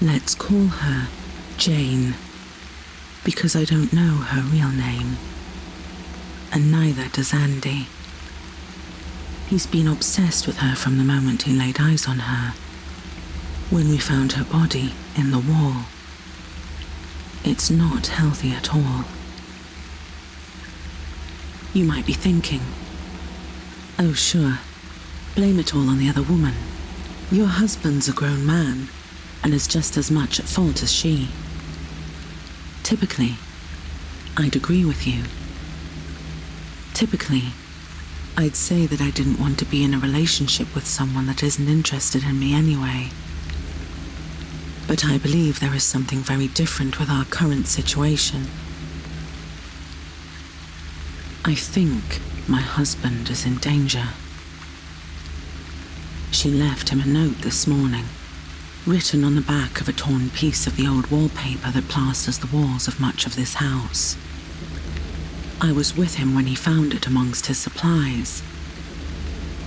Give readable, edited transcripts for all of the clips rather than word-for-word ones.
Let's call her Jane, because I don't know her real name. And neither does Andy. He's been obsessed with her from the moment he laid eyes on her, when we found her body in the wall. It's not healthy at all. You might be thinking, oh sure, blame it all on the other woman. Your husband's a grown man and is just as much at fault as she. Typically, I'd agree with you. Typically, I'd say that I didn't want to be in a relationship with someone that isn't interested in me anyway. But I believe there is something very different with our current situation. I think my husband is in danger. She left him a note this morning, written on the back of a torn piece of the old wallpaper that plasters the walls of much of this house. I was with him when he found it amongst his supplies.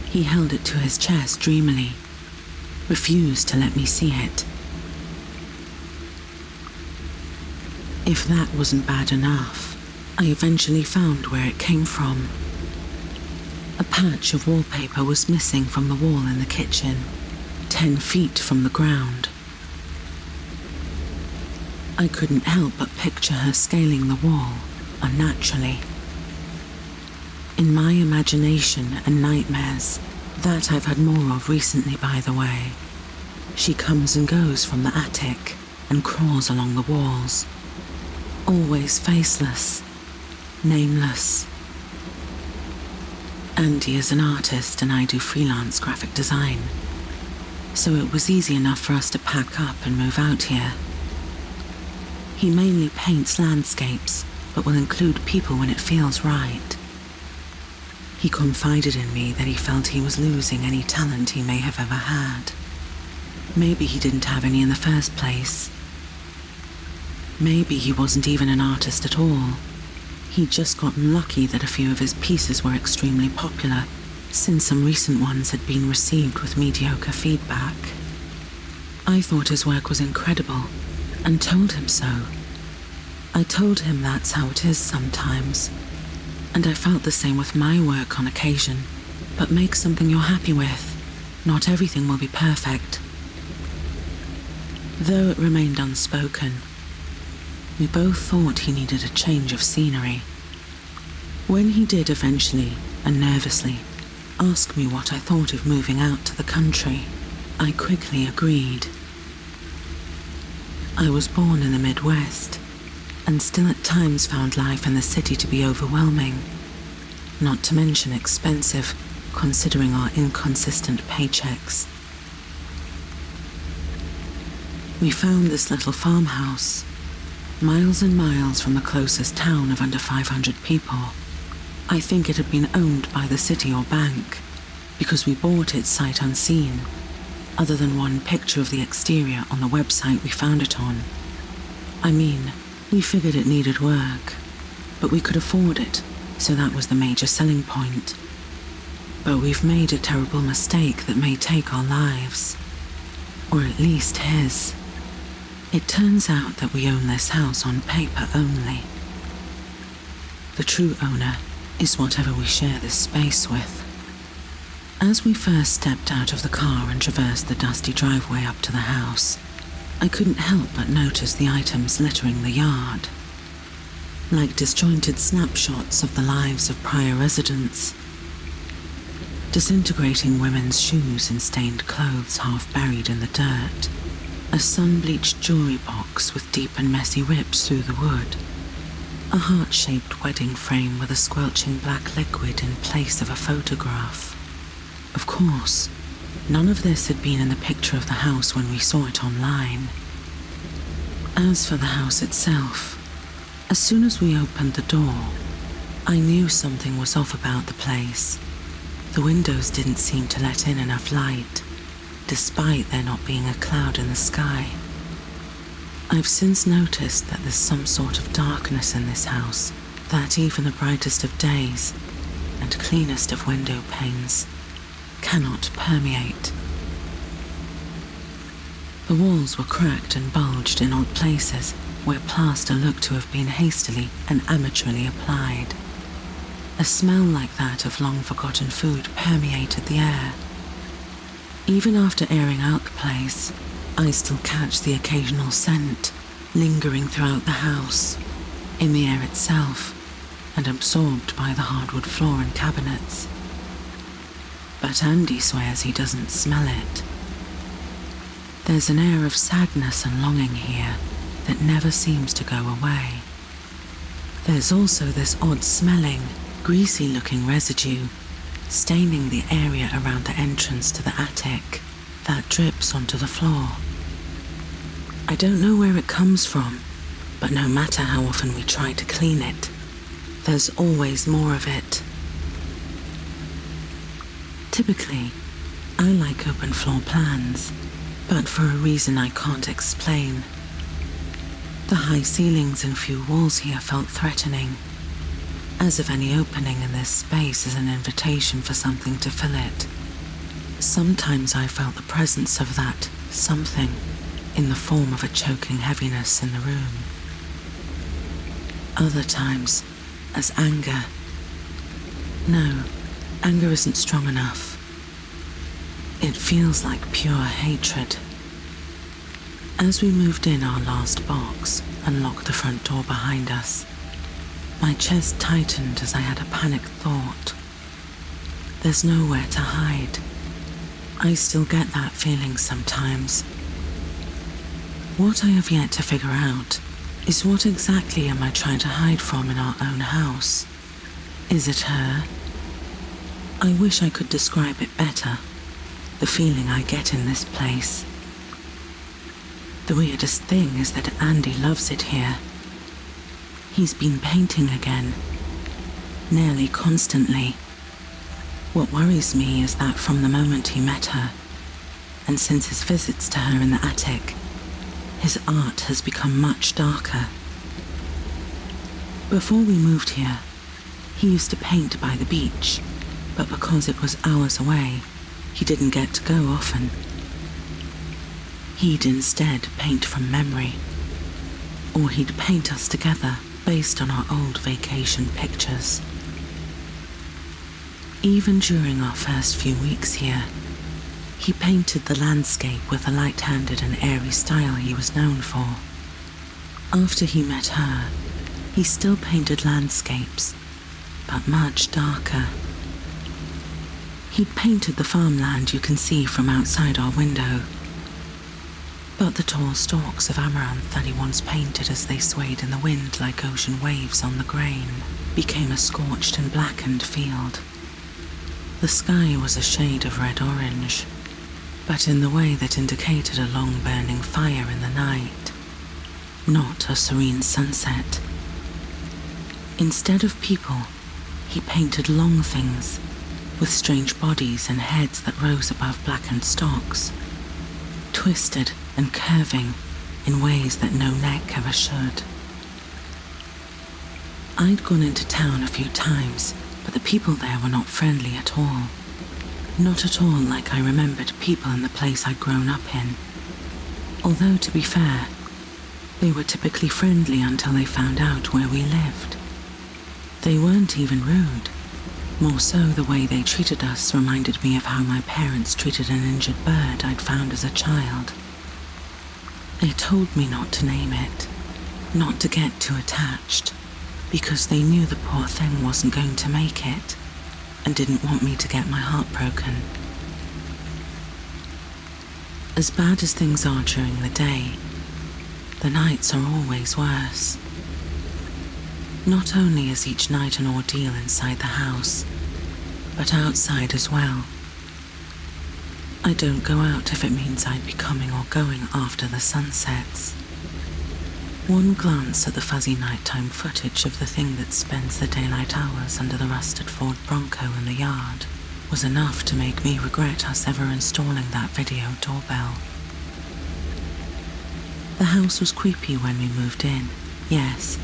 He held it to his chest dreamily, refused to let me see it. If that wasn't bad enough, I eventually found where it came from. A patch of wallpaper was missing from the wall in the kitchen, 10 feet from the ground. I couldn't help but picture her scaling the wall, unnaturally. In my imagination and nightmares, that I've had more of recently by the way, she comes and goes from the attic and crawls along the walls, always faceless, nameless. Andy is an artist and I do freelance graphic design, so it was easy enough for us to pack up and move out here. He mainly paints landscapes, but will include people when it feels right. He confided in me that he felt he was losing any talent he may have ever had. Maybe he didn't have any in the first place. Maybe he wasn't even an artist at all. He'd just gotten lucky that a few of his pieces were extremely popular, since some recent ones had been received with mediocre feedback. I thought his work was incredible, and told him so. I told him that's how it is sometimes, and I felt the same with my work on occasion, but make something you're happy with. Not everything will be perfect. Though it remained unspoken, we both thought he needed a change of scenery. When he did eventually, and nervously, ask me what I thought of moving out to the country, I quickly agreed. I was born in the Midwest, and still at times found life in the city to be overwhelming, not to mention expensive, considering our inconsistent paychecks. We found this little farmhouse, miles and miles from the closest town of under 500 people. I think it had been owned by the city or bank, because we bought it sight unseen, other than one picture of the exterior on the website we found it on. I mean, we figured it needed work, but we could afford it, so that was the major selling point. But we've made a terrible mistake that may take our lives, or at least his. It turns out that we own this house on paper only. The true owner is whatever we share this space with. As we first stepped out of the car and traversed the dusty driveway up to the house, I couldn't help but notice the items littering the yard. Like disjointed snapshots of the lives of prior residents. Disintegrating women's shoes and stained clothes half buried in the dirt. A sun-bleached jewelry box with deep and messy rips through the wood. A heart-shaped wedding frame with a squelching black liquid in place of a photograph. Of course, none of this had been in the picture of the house when we saw it online. As for the house itself, as soon as we opened the door, I knew something was off about the place. The windows didn't seem to let in enough light, despite there not being a cloud in the sky. I've since noticed that there's some sort of darkness in this house that even the brightest of days and cleanest of window panes cannot permeate. The walls were cracked and bulged in odd places where plaster looked to have been hastily and amateurly applied. A smell like that of long-forgotten food permeated the air. Even after airing out the place, I still catch the occasional scent lingering throughout the house, in the air itself, and absorbed by the hardwood floor and cabinets. But Andy swears he doesn't smell it. There's an air of sadness and longing here that never seems to go away. There's also this odd-smelling, greasy-looking residue staining the area around the entrance to the attic that drips onto the floor. I don't know where it comes from, but no matter how often we try to clean it, there's always more of it. Typically, I like open floor plans, but for a reason I can't explain. The high ceilings and few walls here felt threatening, as if any opening in this space is an invitation for something to fill it. Sometimes I felt the presence of that something in the form of a choking heaviness in the room. Other times, as anger. No, anger isn't strong enough. It feels like pure hatred. As we moved in our last box and locked the front door behind us, my chest tightened as I had a panicked thought. There's nowhere to hide. I still get that feeling sometimes. What I have yet to figure out is what exactly am I trying to hide from in our own house? Is it her? I wish I could describe it better, the feeling I get in this place. The weirdest thing is that Andy loves it here. He's been painting again, nearly constantly. What worries me is that from the moment he met her, and since his visits to her in the attic, his art has become much darker. Before we moved here, he used to paint by the beach, but because it was hours away, he didn't get to go often. He'd instead paint from memory, or he'd paint us together based on our old vacation pictures. Even during our first few weeks here, he painted the landscape with the light-handed and airy style he was known for. After he met her, he still painted landscapes, but much darker. He'd painted the farmland you can see from outside our window, but the tall stalks of amaranth that he once painted as they swayed in the wind like ocean waves on the grain became a scorched and blackened field. The sky was a shade of red-orange, but in the way that indicated a long burning fire in the night, not a serene sunset. Instead of people, he painted long things with strange bodies and heads that rose above blackened stalks, twisted and curving in ways that no neck ever should. I'd gone into town a few times, but the people there were not friendly at all. Not at all like I remembered people in the place I'd grown up in. Although, to be fair, they were typically friendly until they found out where we lived. They weren't even rude. More so, the way they treated us reminded me of how my parents treated an injured bird I'd found as a child. They told me not to name it, not to get too attached, because they knew the poor thing wasn't going to make it, and didn't want me to get my heart broken. As bad as things are during the day, the nights are always worse. Not only is each night an ordeal inside the house, but outside as well. I don't go out if it means I'd be coming or going after the sun sets. One glance at the fuzzy nighttime footage of the thing that spends the daylight hours under the rusted Ford Bronco in the yard was enough to make me regret us ever installing that video doorbell. The house was creepy when we moved in, yes,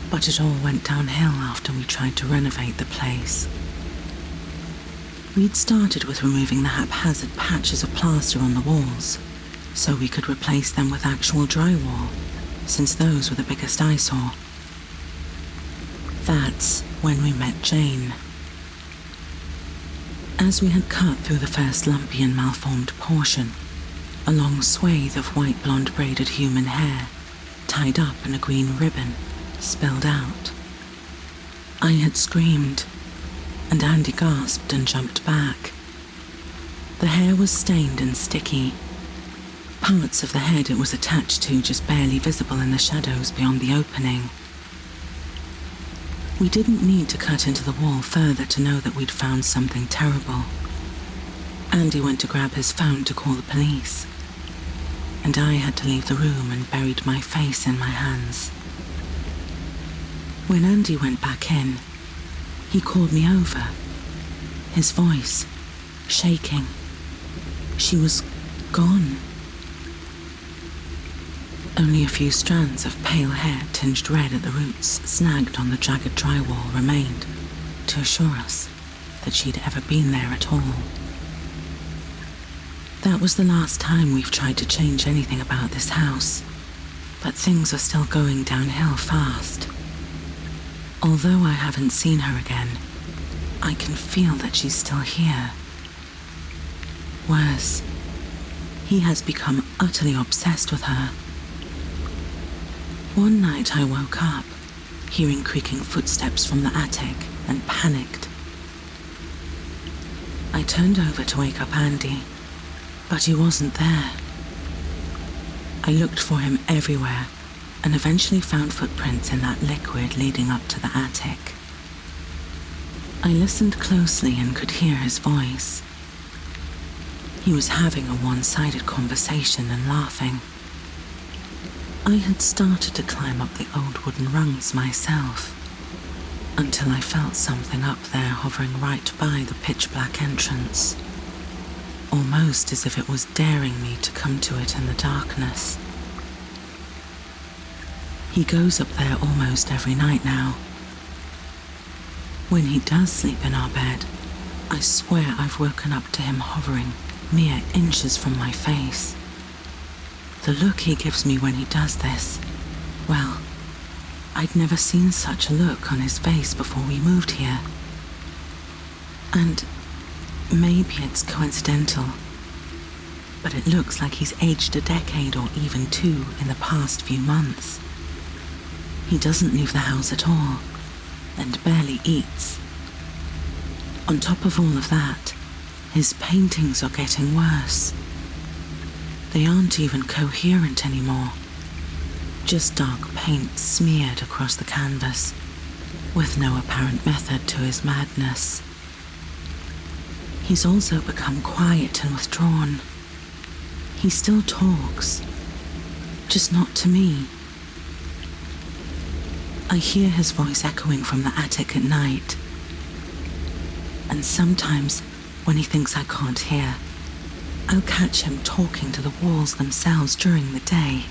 but it all went downhill after we tried to renovate the place. We'd started with removing the haphazard patches of plaster on the walls, so we could replace them with actual drywall, since those were the biggest eyesore. That's when we met Jane. As we had cut through the first lumpy and malformed portion, a long swathe of white blonde braided human hair, tied up in a green ribbon, spilled out. I had screamed, and Andy gasped and jumped back. The hair was stained and sticky. Parts of the head it was attached to just barely visible in the shadows beyond the opening. We didn't need to cut into the wall further to know that we'd found something terrible. Andy went to grab his phone to call the police, and I had to leave the room and buried my face in my hands. When Andy went back in, he called me over, his voice shaking. She was gone. Only a few strands of pale hair tinged red at the roots, snagged on the jagged drywall, remained to assure us that she'd ever been there at all. That was the last time we've tried to change anything about this house, but things are still going downhill fast. Although I haven't seen her again, I can feel that she's still here. Worse, he has become utterly obsessed with her. One night I woke up, hearing creaking footsteps from the attic, and panicked. I turned over to wake up Andy, but he wasn't there. I looked for him everywhere, and eventually found footprints in that liquid leading up to the attic. I listened closely and could hear his voice. He was having a one-sided conversation and laughing. I had started to climb up the old wooden rungs myself, until I felt something up there hovering right by the pitch-black entrance, almost as if it was daring me to come to it in the darkness. He goes up there almost every night now. When he does sleep in our bed, I swear I've woken up to him hovering mere inches from my face. The look he gives me when he does this, well, I'd never seen such a look on his face before we moved here. And maybe it's coincidental, but it looks like he's aged a decade or even two in the past few months. He doesn't leave the house at all, and barely eats. On top of all of that, his paintings are getting worse. They aren't even coherent anymore, just dark paint smeared across the canvas, with no apparent method to his madness. He's also become quiet and withdrawn. He still talks, just not to me. I hear his voice echoing from the attic at night, and sometimes, when he thinks I can't hear, I'll catch him talking to the walls themselves during the day.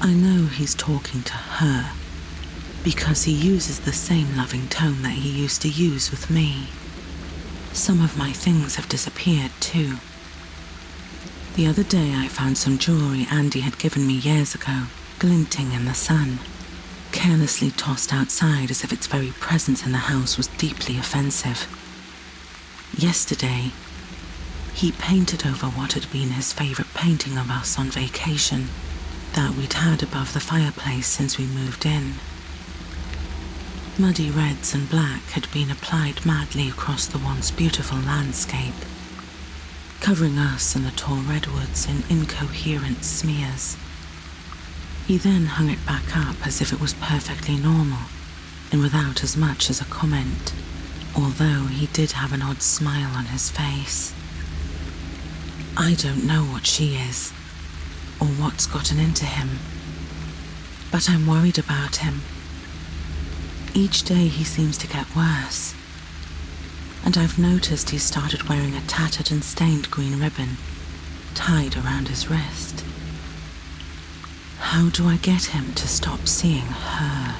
I know he's talking to her, because he uses the same loving tone that he used to use with me. Some of my things have disappeared too. The other day I found some jewelry Andy had given me years ago, glinting in the sun, carelessly tossed outside as if its very presence in the house was deeply offensive. Yesterday, he painted over what had been his favorite painting of us on vacation, that we'd had above the fireplace since we moved in. Muddy reds and black had been applied madly across the once beautiful landscape, covering us and the tall redwoods in incoherent smears. He then hung it back up as if it was perfectly normal, and without as much as a comment, although he did have an odd smile on his face. I don't know what she is, or what's gotten into him, but I'm worried about him. Each day he seems to get worse, and I've noticed he's started wearing a tattered and stained green ribbon tied around his wrist. How do I get him to stop seeing her?